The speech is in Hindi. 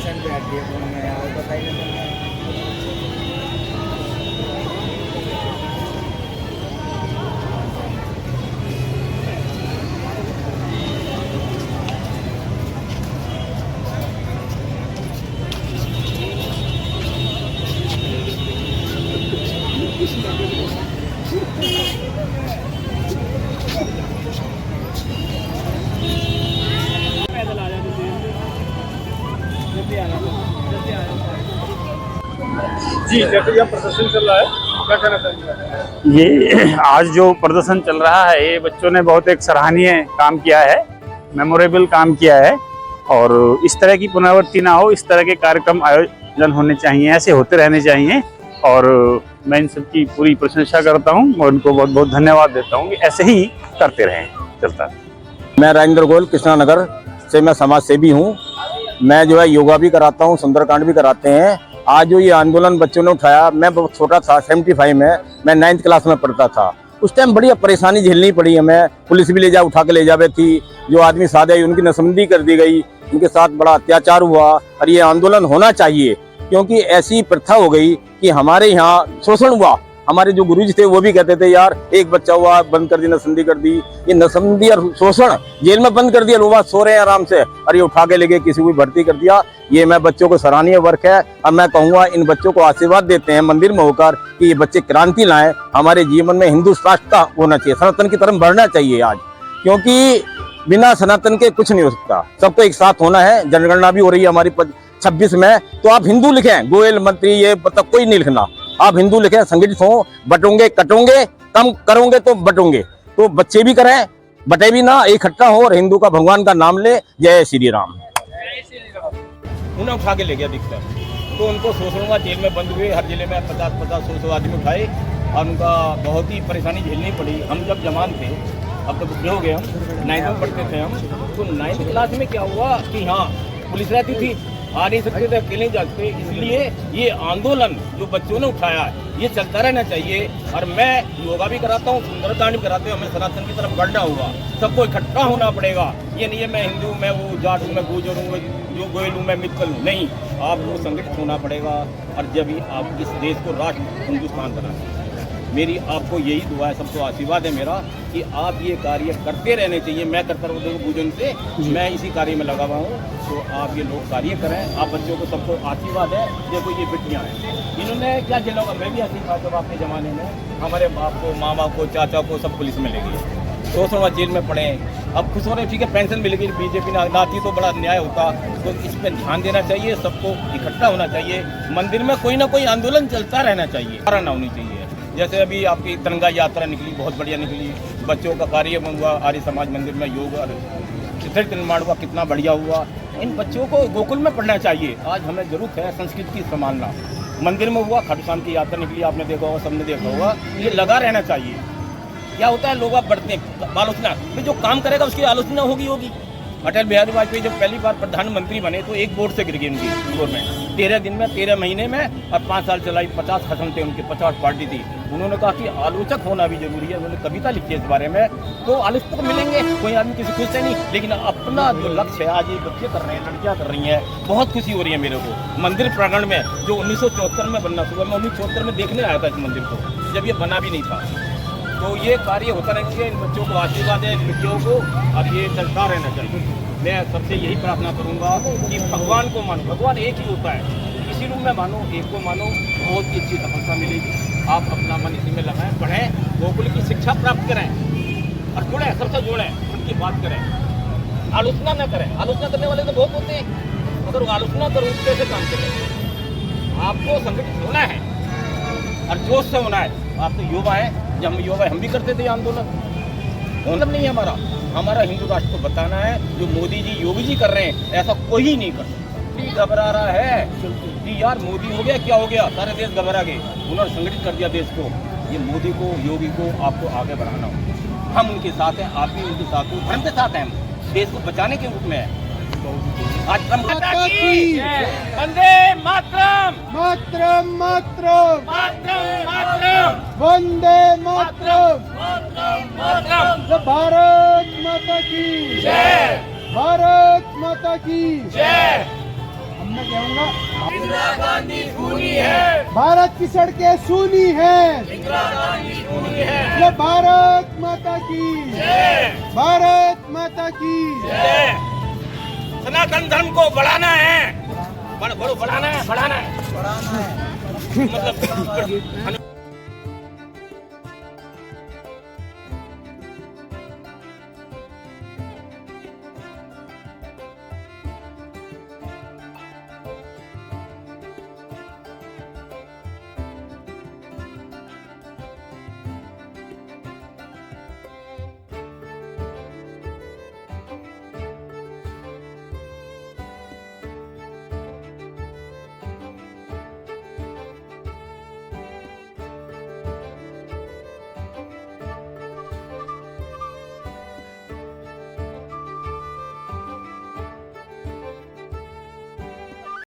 पेशेंट बैठ गए फोन में यार, पता ही नहीं चल रहा। जी, जैसे यहाँ प्रदर्शन चल रहा है, क्या कहना चाहेंगे? ये आज जो प्रदर्शन चल रहा है, ये बच्चों ने बहुत एक सराहनीय काम किया है, मेमोरेबल काम किया है। और इस तरह की पुनरावृत्ति ना हो, इस तरह के कार्यक्रम आयोजन होने चाहिए, ऐसे होते रहने चाहिए। और मैं इन सबकी पूरी प्रशंसा करता हूँ और उनको बहुत बहुत धन्यवाद देता हूँ कि ऐसे ही करते रहें। चलता मैं राजेंद्र गोयल कृष्णा नगर से, मैं समाज सेवी हूँ। मैं जो है योगा भी कराता हूँ, सुंदरकांड भी कराते हैं। आज जो ये आंदोलन बच्चों ने उठाया, मैं बहुत छोटा था, 75 में, मैं 9th क्लास में पढ़ता था। उस टाइम बड़ी परेशानी झेलनी पड़ी हमें, पुलिस भी उठा के ले जावे थी। जो आदमी सादे आई उनकी नसबंदी कर दी गई, उनके साथ बड़ा अत्याचार हुआ। और ये आंदोलन होना चाहिए, क्योंकि ऐसी प्रथा हो गई कि हमारे यहाँ शोषण हुआ। हमारे जो गुरुजी थे वो भी कहते थे यार एक बच्चा हुआ बंद कर दी, नसबंदी कर दी। ये नसबंदी और शोषण जेल में बंद कर दिया, लोग सो रहे हैं आराम से, और ये उठा के लेके किसी को भर्ती कर दिया। ये मैं बच्चों को सराहनीय वर्क है। और मैं कहूँगा इन बच्चों को आशीर्वाद देते हैं मंदिर में होकर कि ये बच्चे क्रांति लाएं। हमारे जीवन में हिंदू राष्ट्र होना चाहिए, सनातन की तरफ बढ़ना चाहिए आज, क्योंकि बिना सनातन के कुछ नहीं हो सकता। सबको एक साथ होना है। जनगणना भी हो रही है हमारी 26 में, तो आप हिंदू लिखें, गोयल मंत्री ये मतलब कोई नहीं लिखना, आप हिंदू लिखें, संगठित हो। बटोंगे कटोंगे, कम करोगे तो बटोंगे, तो बच्चे भी करें, बटे भी ना, इकट्ठा हो और हिंदू का भगवान का नाम ले। जय श्री राम। उन्हें उठा के ले गया दिखता, तो उनको शोषणों जेल में बंद हुए। हर जिले में 50-100 आदमी उठाए और उनका बहुत ही परेशानी झेलनी पड़ी। हम जब जवान थे, अब तो बुढ़े हो गए, हम 9th में पढ़ते थे हम, तो 9th क्लास में क्या हुआ कि हाँ पुलिस रहती थी, आ नहीं सकते थे, अकेले जाते। इसलिए ये आंदोलन जो बच्चों ने उठाया है ये चलता रहना चाहिए। और मैं योगा भी कराता हूँ, सुंदरकांड भी कराते हूँ। हमें सनातन की तरफ बढ़ना होगा, सबको इकट्ठा होना पड़ेगा। ये नहीं है मैं हिंदू, मैं वो जाट हूँ, मैं गुर्जर हूँ, जो गोयल हूँ, मैं मित्तल हूँ, नहीं। आपको संगठित होना पड़ेगा और जब ही आप इस देश को राष्ट्र हिंदुस्तान बनाएंगे। मेरी आपको यही दुआ है, सबको आशीर्वाद है मेरा कि आप ये कार्य करते रहने चाहिए। मैं करता रहूँ पूजन से, मैं इसी कार्य में लगा हुआ हूँ, तो आप ये लोग कार्य करें। आप बच्चों को सबको आशीर्वाद है। देखो ये बेटियाँ हैं, इन्होंने क्या झेला होगा। मैं भी ऐसी था जब आपके ज़माने में हमारे बाप को, मामा को, चाचा को सब पुलिस में ले गए, शोषण जेल में पड़े। अब खुश हो रहे, ठीक है पेंशन मिलेगी, बीजेपी ना आती तो बड़ा न्याय होता। तो इस पर ध्यान देना चाहिए, सबको इकट्ठा होना चाहिए। मंदिर में कोई ना कोई आंदोलन चलता रहना चाहिए, ना होनी चाहिए। जैसे अभी आपकी तिरंगा यात्रा निकली, बहुत बढ़िया निकली। बच्चों का कार्य हुआ, आर्य समाज मंदिर में योग और चित्र निर्माण हुआ, कितना बढ़िया हुआ। इन बच्चों को गोकुल में पढ़ना चाहिए। आज हमें जरूरत है संस्कृति की संभालना। मंदिर में हुआ, खाटू श्याम की यात्रा निकली, आपने देखा होगा, सबने देखा होगा। ये लगा रहना चाहिए। क्या होता है, लोग आप बढ़ते हैं आलोचना, जो काम करेगा उसकी आलोचना होगी। अटल बिहारी वाजपेयी जब पहली बार प्रधानमंत्री बने तो एक वोट से गिर गई उनकी गवर्नमेंट। 13 दिन में, 13 महीने में, और 5 साल चलाई, 50 खत्म थे उनके, 50 पार्टी थी। उन्होंने कहा कि आलोचक होना भी जरूरी है। उन्होंने कविता लिखी है इस बारे में। तो आलोचक मिलेंगे, कोई आदमी किसी खुश है नहीं, लेकिन अपना जो लक्ष्य है आज ये बच्चे कर रहे हैं, लड़कियां कर रही हैं, बहुत खुशी हो रही है मेरे को। मंदिर प्रांगण में जो 1974 में बनना शुरू, मैं 1974 में देखने आया था इस मंदिर को, जब ये बना भी नहीं था। तो ये कार्य होता रहना चाहिए। इन बच्चों को आशीर्वाद है, इन बच्चों को, और ये चलता रहना चाहिए। मैं सबसे यही प्रार्थना करूंगा कि भगवान को मानो, भगवान एक ही होता है, इसी रूप में मानो, एक को मानो, बहुत ही अच्छी सफलता मिलेगी। आप अपना मन इसी में लगाएं, पढ़ें, गोकुल की शिक्षा प्राप्त करें और जुड़ें, सबसे जुड़ें, उनकी बात करें, आलोचना न करें। आलोचना करने वाले तो बहुत होते हैं, अगर आलोचना करो कैसे काम करें। आपको संगठित होना है और जोश से होना है। आप तो युवा है, जब हम युवा हम भी करते थे आंदोलन, मतलब नहीं है हमारा हिंदू राष्ट्र को बताना है। जो मोदी जी, योगी जी कर रहे हैं, ऐसा कोई नहीं कर सकता। घबरा रहा है कि यार मोदी हो गया, क्या हो गया, सारे देश घबरा गए। उन्होंने संगठित कर दिया देश को। ये मोदी को, योगी को आपको आगे बढ़ाना होगा। हम उनके साथ हैं, आप भी उनके साथ हो, धर्म के साथ हैं, हम देश को बचाने के रूप में है। आज वंदे मातरम, मातरम मातरम मातरम मातरम, वंदे मातरम, भारत माता की जय, भारत माता की जय। हमने कहूँगा, इंदिरा गांधी खूनी है, भारत की सड़कें सूनी है, इंदिरा गांधी खूनी है, ये भारत माता की, भारत माता की। सनातन धर्म को बढ़ाना है, बढ़ाना है, मतलब